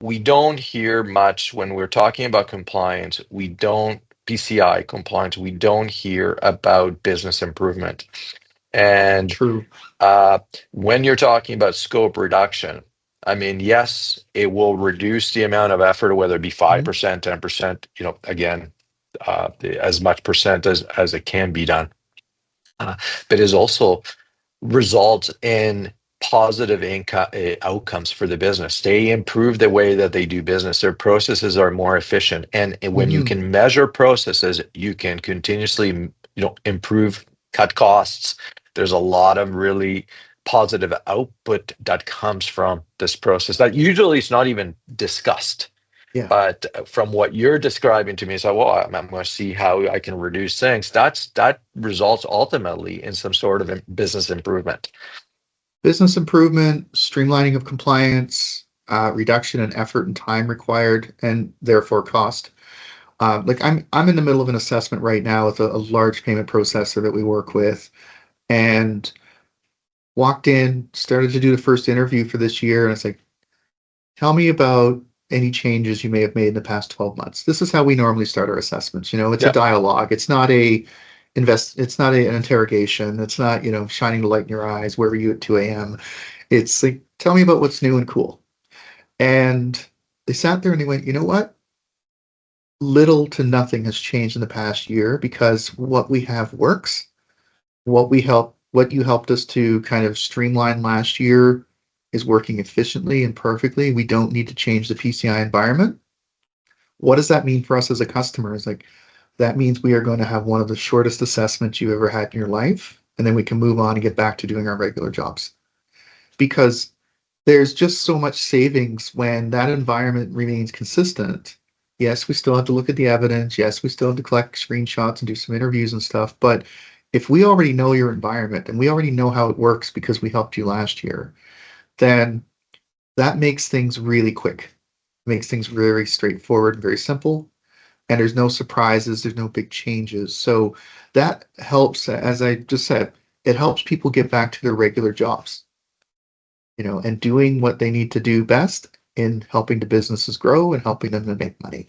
we don't hear much when we're talking about compliance. We don't PCI compliance. We don't hear about business improvement. And True. uh, when you're talking about scope reduction, I mean, yes, it will reduce the amount of effort, whether it be Mhm. 5%, 10%, again, as much percent as it can be done. But it also results in positive income outcomes for the business. They improve the way that they do business. Their processes are more efficient, and when you Mhm. can measure processes, you can continuously, improve, cut costs. There's a lot of really positive output that comes from this process that usually is not even discussed. Yeah. But from what you're describing to me, so well, I'm going to see how I can reduce things. That results ultimately in some sort of business improvement. Business improvement, streamlining of compliance, reduction in effort and time required, and therefore cost. Like I'm in the middle of an assessment right now with a large payment processor that we work with, and walked in, started to do the first interview for this year, and it's like, tell me about any changes you may have made in the past 12 months. This is how we normally start our assessments. It's a Yeah. dialogue. It's not an interrogation. It's not, shining the light in your eyes. Where were you at 2 a.m.? It's like, tell me about what's new and cool. And they sat there and they went, you know what? Little to nothing has changed in the past year because what we have works. What you helped us to kind of streamline last year is working efficiently and perfectly. We don't need to change the PCI environment. What does that mean for us as a customer? It's like, that means we are going to have one of the shortest assessments you ever had in your life, and then we can move on and get back to doing our regular jobs. Because there's just so much savings when that environment remains consistent. Yes, we still have to look at the evidence. Yes, we still have to collect screenshots and do some interviews and stuff. But if we already know your environment and we already know how it works because we helped you last year, then that makes things really quick, makes things very straightforward and very simple. And there's no surprises, there's no big changes. So that helps, as I just said, it helps people get back to their regular jobs, and doing what they need to do best in helping the businesses grow and helping them to make money.